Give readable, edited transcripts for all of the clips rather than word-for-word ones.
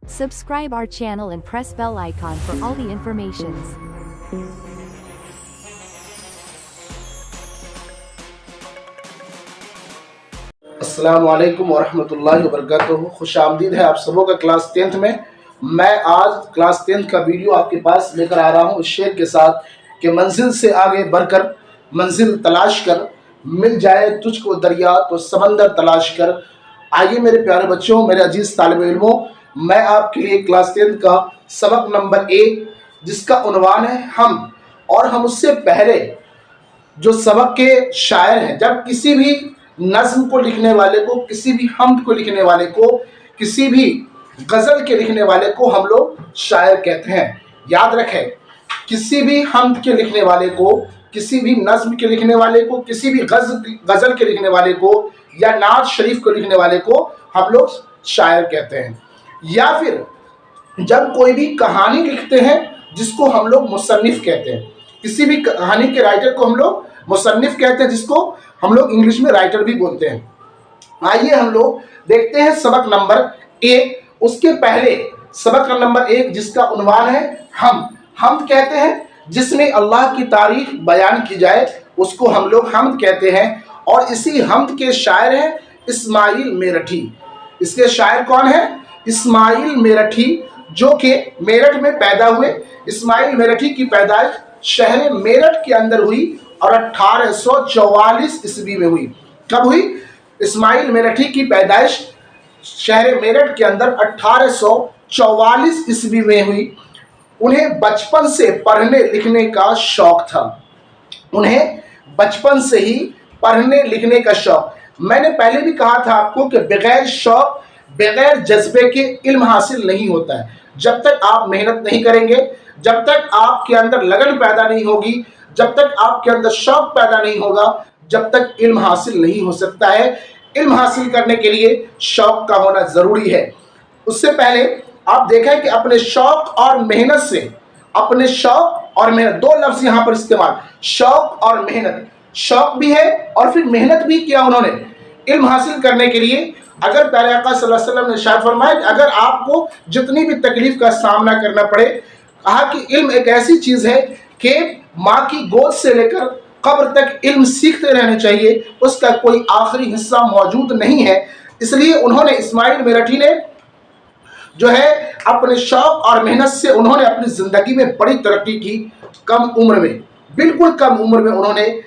Subscribe our channel and press bell icon for all the informations. अस्सलामुअलैकुम वरहमतुल्लाहि वबरकातुहू। खुश आमदीद है आप सबों का क्लास 10th में। मैं आज क्लास 10th का वीडियो आपके पास लेकर आ रहा हूँ इस शेर के साथ कि मंजिल से आगे बढ़कर मंजिल तलाश कर, मिल जाए तुझको दरिया तो समंदर तलाश कर। आइए मेरे प्यारे बच्चों, मेरे अजीज तालिब इल्मों, मैं आपके लिए क्लास 10th का सबक नंबर 1 जिसका उन्वान है हम, और हम उससे पहले जो सबक के शायर हैं, जब किसी भी नज़्म को लिखने वाले को, किसी भी हम्द को लिखने वाले को, किसी भी गज़ल के लिखने वाले को हम लोग शायर कहते हैं। याद रखें, किसी भी हम्द के लिखने वाले को, किसी भी नज़्म के लिखने वाले को, किसी भी गज़ल के लिखने वाले को या नात शरीफ को लिखने वाले को हम लोग शायर कहते हैं। या फिर जब कोई भी कहानी लिखते हैं जिसको हम लोग मुसन्निफ कहते हैं, किसी भी कहानी के राइटर को हम लोग मुसन्निफ कहते हैं, जिसको हम लोग इंग्लिश में राइटर भी बोलते हैं। आइए हम लोग देखते हैं सबक नंबर 1। उसके पहले सबक नंबर 1 जिसका उन्वान है हम कहते हैं जिसमें अल्लाह की तारीफ बयान की जाए, उसको हम लोग हमद कहते हैं। और इसी हमद के शायर हैं इस्माइल मेरठी। इसके शायर कौन है? इस्माइल मेरठी, जो कि मेरठ में पैदा हुए। इस्माइल मेरठी की पैदाइश शहर मेरठ के अंदर हुई और 1844 ईस्वी में हुई। कब हुई? इस्माइल मेरठी की पैदाइश शहर मेरठ के अंदर 1844 ईस्वी में हुई। उन्हें बचपन से पढ़ने लिखने का शौक था। उन्हें बचपन से ही पढ़ने लिखने का शौक। मैंने पहले भी कहा था आपको कि बगैर शौक, बगैर जज्बे के इल्म हासिल नहीं होता है। जब तक आप मेहनत नहीं करेंगे, जब तक आपके अंदर लगन पैदा नहीं होगी, जब तक आपके अंदर शौक पैदा नहीं होगा, जब तक इल्म हासिल नहीं हो सकता है। इल्म हासिल करने के लिए शौक का होना ज़रूरी है। उससे पहले आप देखें कि अपने शौक और मेहनत से, अपने शौक और मेहनत, दो लफ्ज़ यहाँ पर इस्तेमाल, शौक और मेहनत। शौक भी है और फिर मेहनत भी किया उन्होंने इल्म हासिल करने के लिए। अगर प्यारे आका सल्लल्लाहु अलैहि वसल्लम ने इरशाद फरमाया कि अगर आपको जितनी भी तकलीफ का सामना करना पड़े, कहा कि इल्म एक ऐसी चीज़ है कि माँ की गोद से लेकर कब्र तक इल्म सीखते रहने चाहिए, उसका कोई आखिरी हिस्सा मौजूद नहीं है। इसलिए उन्होंने, इस्माइल मेरठी ने जो है अपने शौक और मेहनत से उन्होंने अपनी ज़िंदगी में बड़ी तरक्की की। कम उम्र में, बिल्कुल कम उम्र में उन्होंने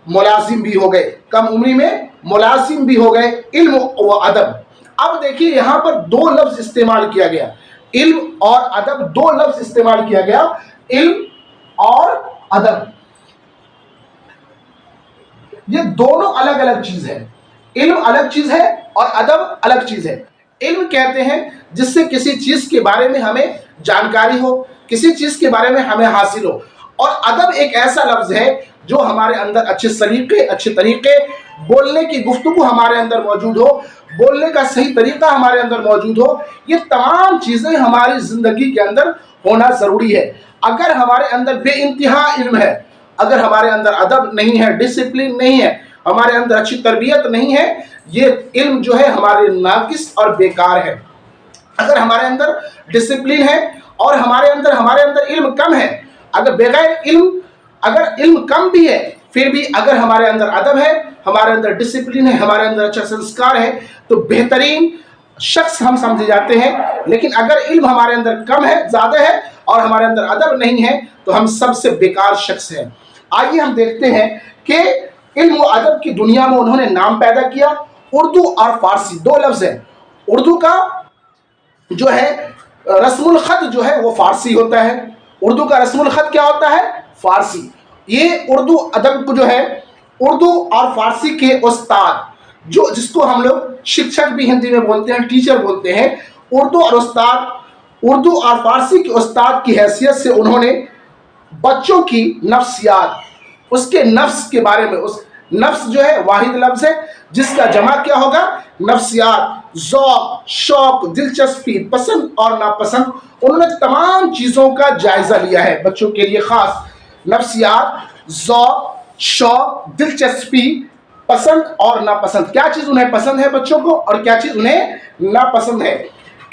मुलाजिम भी हो गए, कम उम्र में मुलाजिम भी हो गए, इल्म व अदब। अब देखिए यहाँ पर दो लफ्ज़ इस्तेमाल किया गया, इल्म और अदब, दो लफ्ज़ इस्तेमाल किया गया, इल्म और अदब। ये दोनों अलग अलग चीज है। इल्म अलग चीज है और अदब अलग चीज है। इल्म कहते हैं जिससे किसी चीज के बारे में हमें जानकारी हो, किसी चीज के बारे में हमें हासिल हो। और अदब एक ऐसा लफ्ज है जो हमारे अंदर अच्छे तरीके, बोलने की गुफ्तगू हमारे अंदर मौजूद हो, बोलने का सही तरीका हमारे अंदर मौजूद हो। ये तमाम चीजें हमारी जिंदगी के अंदर होना जरूरी है। अगर हमारे अंदर बेइंतहा इल्म है, अगर हमारे अंदर अदब नहीं है, डिसिप्लिन नहीं है, हमारे अंदर अच्छी तरबियत नहीं है, ये इल्म जो है हमारे नाकिस और बेकार है। अगर हमारे अंदर डिसिप्लिन है और हमारे अंदर इल्म कम है, अगर बगैर इल्म, अगर इल्म कम भी है फिर भी अगर हमारे अंदर अदब है, हमारे अंदर डिसिप्लिन है, हमारे अंदर अच्छा संस्कार है, तो बेहतरीन शख्स हम समझे जाते हैं। लेकिन अगर इल्म हमारे अंदर कम है, ज़्यादा है, और हमारे अंदर अदब नहीं है, तो हम सबसे बेकार शख्स हैं। आइए हम देखते हैं कि इल्म व अदब की दुनिया में उन्होंने नाम पैदा किया। उर्दू और फारसी दो लफ्ज़ है। उर्दू का जो है रस्मुल ख़त जो है वो फारसी होता है। उर्दू का रस्मुल ख़त क्या होता है? फारसी। ये उर्दू अदब को जो है, उर्दू और फारसी के उस्ताद, जो जिसको हम लोग शिक्षक भी हिंदी में बोलते हैं, टीचर बोलते हैं, उर्दू और उस्ताद, उर्दू और फारसी के उस्ताद की हैसियत से उन्होंने बच्चों की नफ्सियात, उसके नफ्स के बारे में, उस नफ्स जो है वाहिद लफ्ज़ है जिसका जमा क्या होगा? नफ्सियात, ज़ौक़, शौक़, दिलचस्पी, पसंद और नापसंद। उन्होंने तमाम चीज़ों का जायज़ा लिया है बच्चों के लिए ख़ास। नफ्सियात, ज़ौक़, शौक़, दिलचस्पी, पसंद और नापसंद। क्या चीज़ उन्हें पसंद है बच्चों को और क्या चीज़ उन्हें नापसंद है।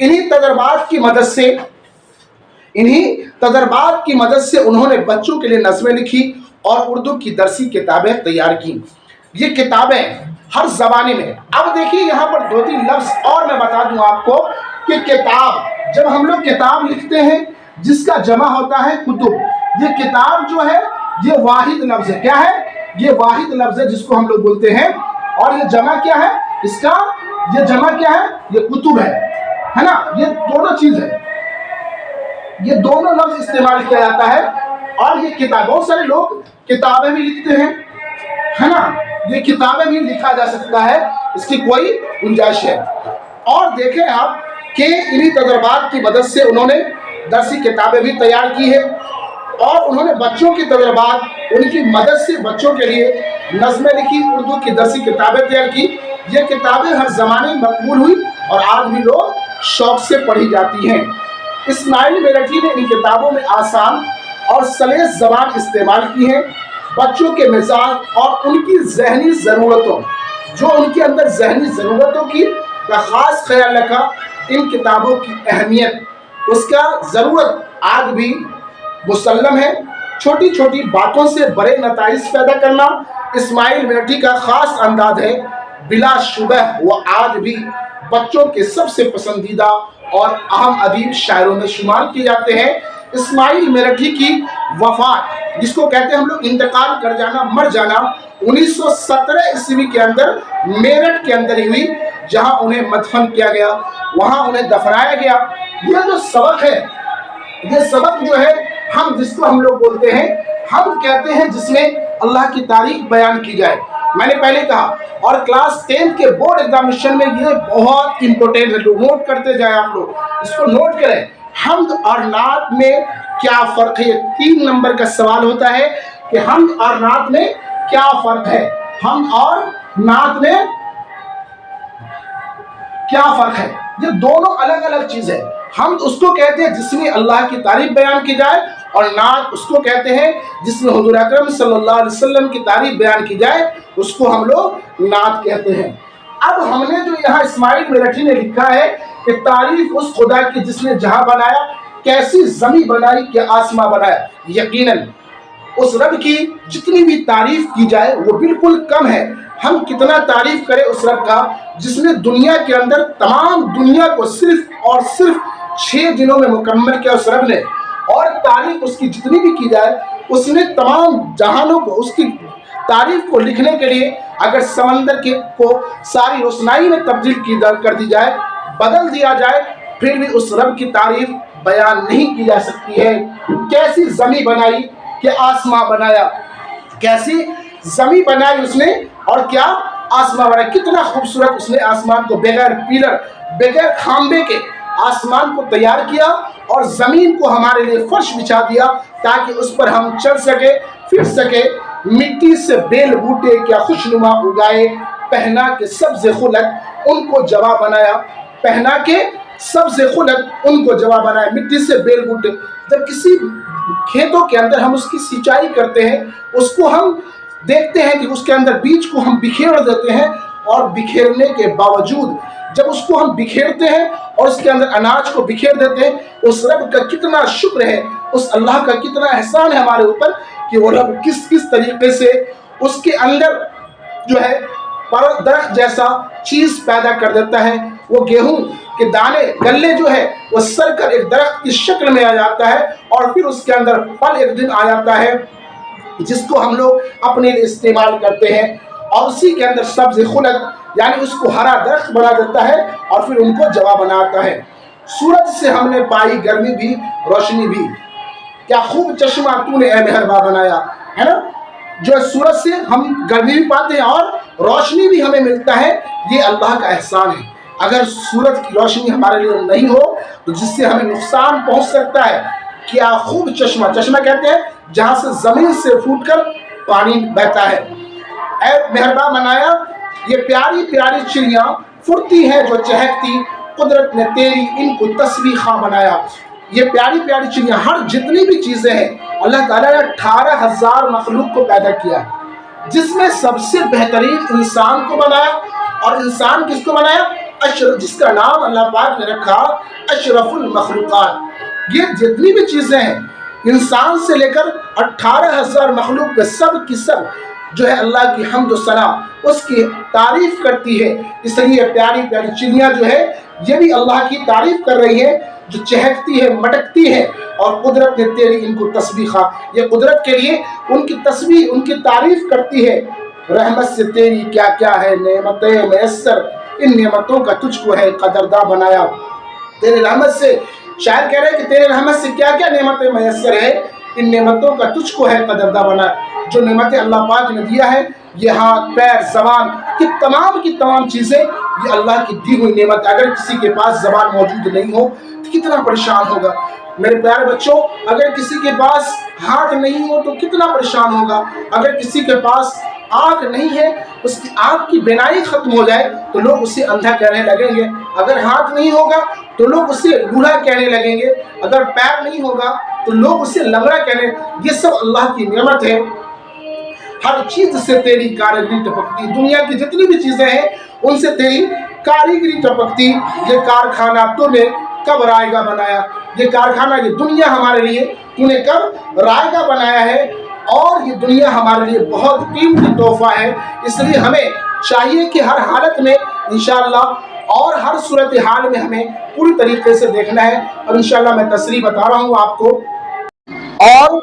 इन्हीं तजर्बात की मदद से उन्होंने बच्चों के लिए नज़में लिखी और उर्दू की दरसी किताबें तैयार की। ये किताबें हर ज़माने में, अब देखिए यहाँ पर 2-3 लफ्ज़ और मैं बता दूँ आपको कि किताब, जब हम लोग किताब लिखते हैं जिसका जमा होता है कुतुब, ये किताब जो है ये वाहिद लफ्ज़ है। क्या है? ये वाहिद लफ्ज़ है जिसको हम लोग बोलते हैं। और ये जमा क्या है इसका? ये जमा क्या है? ये कुतुब है ना? ये दोनों चीज़ है, ये दोनों लफ्ज़ इस्तेमाल किया जाता है। और ये किताब, बहुत सारे लोग किताबें भी लिखते हैं, है ना? ये किताबें भी लिखा जा सकता है, इसकी कोई गुंजाइश है। और देखें आप कि इन्हीं तजर्बात की मदद से उन्होंने दरसी किताबें भी तैयार की है और उन्होंने बच्चों की तजर्बात, उनकी मदद से बच्चों के लिए नज़में लिखी, उर्दू की दरसी किताबें तैयार की। ये किताबें हर ज़माने में मकबूल हुई और आज भी लोग शौक़ से पढ़ी जाती हैं। इस्माइल मेरठी ने इन किताबों में आसान और सलीस ज़बान इस्तेमाल की है। बच्चों के मिजाज और उनकी ज़हनी ज़रूरतों, जो उनके अंदर ज़हनी ज़रूरतों की का ख़ास ख्याल रखा। इन किताबों की अहमियत, उसका ज़रूरत आज भी मुसल्लम है। छोटी छोटी बातों से बड़े नताइज पैदा करना इस्माइल मेरठी का ख़ास अंदाज है। बिलाशुबह वो आज भी बच्चों के सबसे पसंदीदा और अहम अदीब शायरों में शुमार किए जाते हैं। इस्माइल मेरठी की वफ़ात, जिसको कहते हैं हम लोग इंतकाल कर जाना, मर जाना, 1917 ईस्वी के अंदर मेरठ के अंदर ही हुई, जहां उन्हें मदफन किया गया, वहां उन्हें दफनाया गया। ये जो सबक है, ये सबक जो है हम जिसको हम लोग बोलते हैं, हम कहते हैं जिसमें अल्लाह की तारीफ बयान की जाए। मैंने पहले कहा, और क्लास 10 के बोर्ड एग्जामिनेशन में ये बहुत इंपॉर्टेंट है, नोट करते जाए आप लोग, इसको नोट करें। हम्द और नात में क्या फ़र्क है? 3 नंबर का सवाल होता है कि हम्द और नात में क्या फ़र्क है? हम्द और नात में क्या फ़र्क है? ये दोनों अलग अलग चीज़ है। हम्द उसको कहते हैं जिसमें अल्लाह की तारीफ बयान की जाए, और नात उसको कहते हैं जिसमें हुज़ूर अकरम सल्लल्लाहु अलैहि वसल्लम की तारीफ बयान की जाए, उसको हम लोग नात कहते हैं। अब हमने जो यहाँ इस्माइल मेरठी ने लिखा है कि तारीफ उस खुदा की जिसने जहां बनाया, कैसी ज़मीं बनाई, क्या आसमां बनाया। यकीनन उस रब की जितनी भी तारीफ की जाए वो बिल्कुल कम है। हम कितना तारीफ करें उस रब का जिसने दुनिया के अंदर तमाम दुनिया को सिर्फ और सिर्फ 6 दिनों में मुकम्मल किया उस रब ने। और तारीफ उसकी जितनी भी की जाए, उसने तमाम जहानों को, उसकी तारीफ को लिखने के लिए अगर समंदर को सारी रोशनाई में तब्दील कर दी जाए, बदल दिया जाए, फिर भी उस रब की तारीफ बयान नहीं की जा सकती है। कैसी ज़मीं बनाई कि आसमां बनाया, कैसी ज़मीं बनाई उसने और क्या आसमां बनाया। कितना खूबसूरत उसने आसमान को बगैर पिलर, बगैर खांबे के आसमान को तैयार किया और ज़मीन को हमारे लिए फर्श बिछा दिया ताकि उस पर हम चल सके, फिर सके। मिट्टी से बेल बूटे क्या खुशनुमा उगाए, पहना के सब्ज़ खुलक उनको जवा बनाया। पहना के सब्ज़ खुलक उनको जवा बनाया। मिट्टी से बेल बूटे, जब किसी खेतों के अंदर हम उसकी सिंचाई करते हैं, उसको हम देखते हैं कि उसके अंदर बीज को हम बिखेर देते हैं, और बिखेरने के बावजूद जब उसको हम बिखेरते हैं और उसके अंदर अनाज को बिखेर देते हैं, उस रब का कितना शुक्र है, उस अल्लाह का कितना एहसान है हमारे ऊपर कि वो रब किस किस तरीके से उसके अंदर जो है दरख्त जैसा चीज़ पैदा कर देता है। वो गेहूं के दाने, गल्ले जो है वो सर कर एक दरख्त की शक्ल में आ जाता है, और फिर उसके अंदर फल एक दिन आ जाता है जिसको हम लोग अपने लिए इस्तेमाल करते हैं, और उसी के अंदर सब्ज़ खुलक यानी उसको हरा दरख्त बना देता है और फिर उनको जवा बनाता है। सूरज से हमने पाई गर्मी भी रोशनी भी, क्या खूब चश्मा तूने ए मेहरबा बनाया, है ना। जो सूरज से हम गर्मी भी पाते हैं और रोशनी भी हमें मिलता है, ये अल्लाह का एहसान है। अगर सूरज की रोशनी हमारे लिए नहीं हो तो जिससे हमें नुकसान पहुंच सकता है, क्या खूब चश्मा, चश्मा कहते हैं जहां से ज़मीन से फूटकर पानी बहता है। ऐ मेहरबा बनाया, ये प्यारी प्यारी चिड़ियाँ फुर्ती हैं जो चहकती, कुदरत ने तेरी इनको तस्बीह खां बनाया। ये प्यारी प्यारी चिड़ियाँ, हर जितनी भी चीज़ें हैं, अल्लाह ताला ने 18,000 मखलूक को पैदा किया, जिसमें सबसे बेहतरीन इंसान को बनाया। और इंसान किसको बनाया? जिसका नाम अल्लाह पाक ने रखा अशरफुल मखलूकात। ये जितनी भी चीज़ें हैं, इंसान से लेकर 18,000 मखलूक पे सब की सब जो है अल्लाह की हम्द सना उसकी तारीफ करती है। इसलिए प्यारी प्यारी चिड़ियाँ जो है ये भी अल्लाह की तारीफ कर रही है, जो चहकती है, मटकती है, और कुदरत ने तेरी इनको तस्बीह, ये कुदरत के लिए उनकी तस्बीह, उनकी तारीफ करती है। रहमत से तेरी क्या क्या है नेमतें मैसर, इन नेमतों का तुझको है कदरदां बनाया। तेरे रहमत से, शायर कह रहे हैं कि तेरे रहमत से क्या क्या नेमतें मैसर है, इन नेमतों का तुझको है कदरदां बनाया। जो नेमतें अल्लाह पाक ने दिया है, ये हाथ पैर ज़बान की तमाम चीज़ें ये अल्लाह की दी हुई नेमत। अगर किसी के पास ज़बान मौजूद नहीं हो तो कितना परेशान होगा। मेरे प्यारे बच्चों, अगर किसी के पास हाथ नहीं हो तो कितना परेशान होगा। अगर किसी के पास आँख नहीं है, उसकी आँख की बिनाई खत्म हो जाए तो लोग उसे अंधा कहने लगेंगे। अगर हाथ नहीं होगा तो लोग उसे लूला कहने लगेंगे। अगर पैर नहीं होगा तो लोग उसे लंगड़ा कहने। ये सब अल्लाह की नेमत है। हर चीज से तेरी कारीगरी टपकती, दुनिया की जितनी भी चीजें हैं उनसे तेरी कारीगरी टपकती। ये कारखाना तूने कब रायगा बनाया, ये कारखाना, ये दुनिया हमारे लिए तूने कब रायगा बनाया है, और ये दुनिया हमारे लिए बहुत कीमती तोहफा है। इसलिए हमें चाहिए कि हर हालत में इंशाअल्लाह और हर सूरत हाल में हमें पूरी तरीके से देखना है। और इंशाअल्लाह मैं तसरीह बता रहा हूँ आपको। और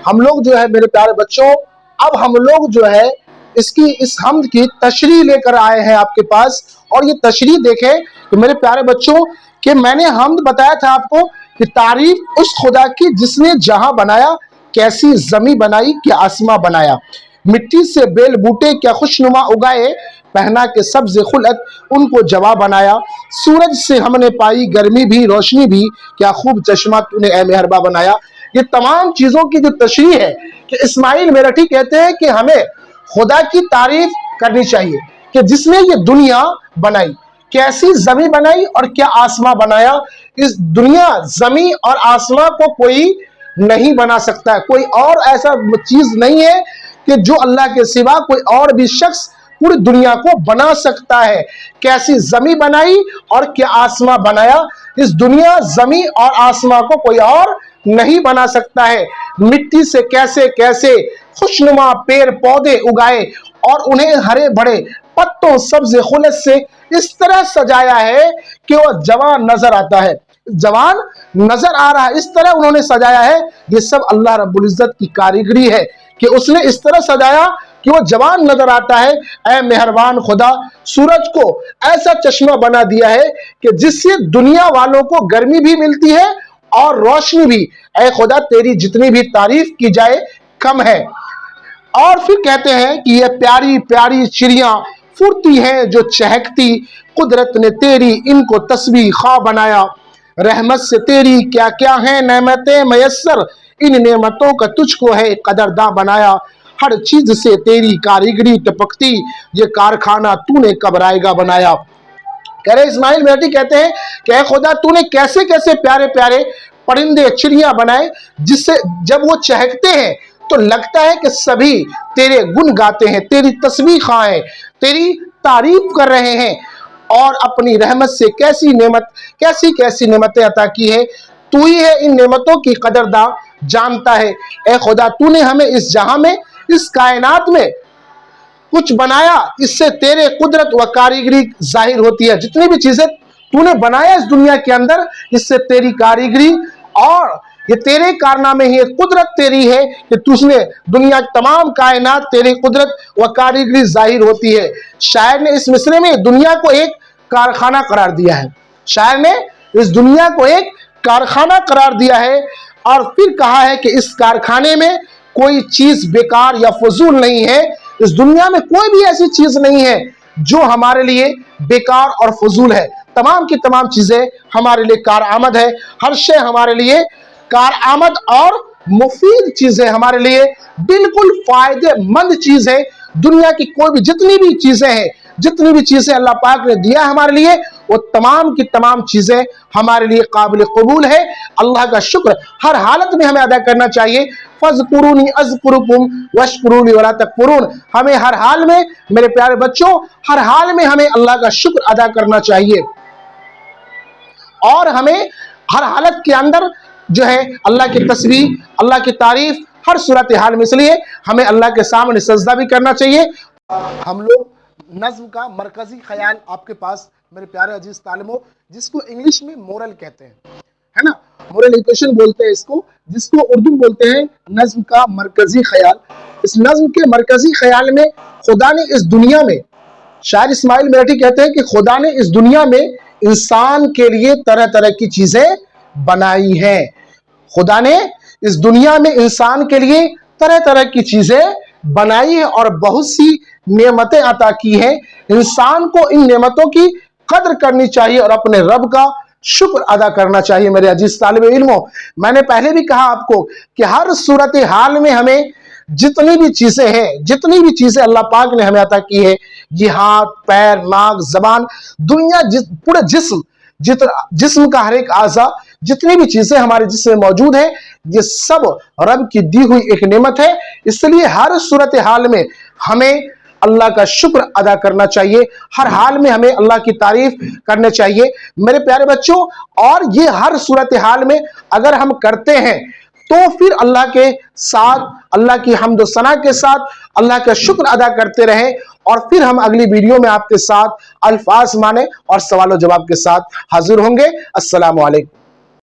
हम लोग जो है मेरे प्यारे बच्चों, अब हम लोग जो है इस हम्द की तशरीह लेकर आए हैं आपके पास। और ये तशरीह देखें कि मेरे प्यारे बच्चों कि मैंने हम्द बताया था आपको कि तारीफ उस खुदा की जिसने जहां बनाया, कैसी जमी बनाई, क्या आसमां बनाया, मिट्टी से बेल बूटे क्या खुशनुमा उगाए, पहना के सब्ज खुलत उनको जवा बनाया, सूरज से हमने पाई गर्मी भी रोशनी भी, क्या खूब चश्मा तूने ए मेहरबा बनाया। ये तमाम चीज़ों की जो तशरीह है कि इस्माइल मेरठी कहते हैं कि हमें खुदा की तारीफ करनी चाहिए कि जिसने ये दुनिया बनाई, कैसी जमी बनाई और क्या आसमां बनाया। इस दुनिया, जमी और आसमां को कोई नहीं बना सकता है। कोई और ऐसा चीज नहीं है कि जो अल्लाह के सिवा कोई और भी शख्स पूरी दुनिया को बना सकता है। कैसी जमी बनाई और क्या आसमां बनाया। इस दुनिया, जमी और आसमां को कोई और नहीं बना सकता है। मिट्टी से कैसे कैसे खुशनुमा पेड़ पौधे उगाए और उन्हें हरे भरे पत्तों सब्ज खुलत से इस तरह सजाया है कि वह जवान नजर आता है, जवान नजर आ रहा है, इस तरह उन्होंने सजाया है। ये सब अल्लाह रब्बुल इज्जत की कारीगरी है कि उसने इस तरह सजाया कि वो जवान नजर आता है। ऐ मेहरबान खुदा, सूरज को ऐसा चश्मा बना दिया है कि जिससे दुनिया वालों को गर्मी भी मिलती है और रोशनी भी। ऐ खुदा, तेरी जितनी भी तारीफ की जाए कम है। और फिर कहते हैं कि ये प्यारी प्यारी चिड़ियां फुर्ती हैं जो चहकती, कुदरत ने तेरी इनको तस्बीह खा बनाया। रहमत से तेरी क्या क्या है नेमतें मयस्सर, इन नेमतों का तुझको है कदरदां बनाया। हर चीज से तेरी कारीगरी टपकती, ये कारखाना तूने कब रायगा बनाया। कह रहे इस्माइल मेरठी कहते हैं कि खुदा तूने कैसे कैसे प्यारे प्यारे परिंदे चिड़ियां बनाए, जिससे जब वो चहकते हैं तो लगता है कि सभी तेरे गुण गाते हैं, तेरी तस्बीह खाएं, तेरी तारीफ कर रहे हैं। और अपनी रहमत से कैसी नेमत, कैसी कैसी नेमतें अता की है। तू ही है इन नेमतों की कदरदां जानता है। ए खुदा, तूने हमें इस जहां में, इस कायनात में कुछ बनाया, इससे तेरे कुदरत व कारीगरी जाहिर होती है। जितनी भी चीजें तूने बनाया इस दुनिया के अंदर, इससे तेरी कारीगरी और ये तेरे कारनामे ही, कुदरत तेरी है कि तुझने दुनिया की तमाम कायनात तेरी कुदरत व कारीगरी जाहिर होती है। शायर ने इस मिसरे में दुनिया को एक कारखाना करार दिया है। शायर ने इस दुनिया को एक कारखाना करार दिया है और फिर कहा है कि इस कारखाने में कोई चीज बेकार या फजूल नहीं है। इस दुनिया में कोई भी ऐसी चीज नहीं है जो हमारे लिए बेकार और फजूल है। तमाम की तमाम चीजें हमारे लिए कारआमद है। हर शय हमारे लिए कारआमद और मुफीद चीजें, हमारे लिए बिल्कुल फायदेमंद चीज है। दुनिया की कोई भी जितनी भी चीजें हैं, जितनी भी चीजें अल्लाह पाक ने दिया हमारे लिए, वो तमाम की तमाम चीजें हमारे लिए काबिल कबूल है। अल्लाह का शुक्र हर हालत में हमें अदा करना चाहिए। फज़कुरूनी अज़कुरुकुम वशकुरूली वला तकफुरून। हमें हर हाल में, मेरे प्यारे बच्चों, हर हाल में हमें अल्लाह का शुक्र अदा करना चाहिए और हमें हर हालत के अंदर जो है अल्लाह की तस्बीह, अल्लाह की तारीफ हर सूरत हाल में, इसलिए हमें अल्लाह के सामने सजदा भी करना चाहिए। हम लोग नज्म का मरकजी ख्याल आपके पास मेरे प्यारे अजीज तालिमों, जिसको इंग्लिश में मोरल कहते हैं, है ना, मोरल इक्वेशन बोलते हैं इसको, जिसको उर्दू में बोलते हैं नज्म का मरकजी ख्याल। इस नज्म के मरकजी ख्याल में खुदा ने इस दुनिया में, शायर इस्माइल मेरठी कहते हैं कि खुदा ने इस दुनिया में इंसान के लिए तरह तरह की चीजें बनाई हैं। खुदा ने इस दुनिया में इंसान के लिए तरह तरह की चीजें बनाई है और बहुत सी नेमतें अता की हैं। इंसान को इन नेमतों की कद्र करनी चाहिए और अपने रब का शुक्र अदा करना चाहिए। मेरे अजीज तालिब इल्मों, मैंने पहले भी कहा आपको कि हर सूरत हाल में हमें जितनी भी चीजें हैं, जितनी भी चीजें अल्लाह पाक ने हमें अता की है, ये हाथ, पैर, नाक, जबान, दुनिया, पूरे जिस्म का हर एक आज़ा, जितनी भी चीजें हमारे जिस्म में मौजूद है, ये सब रब की दी हुई एक नेमत है। इसलिए हर सूरत हाल में हमें अल्लाह का शुक्र अदा करना चाहिए, हर हाल में हमें अल्लाह की तारीफ करनी चाहिए मेरे प्यारे बच्चों। और ये हर सूरत हाल में अगर हम करते हैं तो फिर अल्लाह के साथ, अल्लाह की हम्द व सना के साथ अल्लाह का शुक्र अदा करते रहें। और फिर हम अगली वीडियो में आपके साथ अल्फाज माने और सवाल जवाब के साथ हाजिर होंगे। अस्सलामु अलैकुम।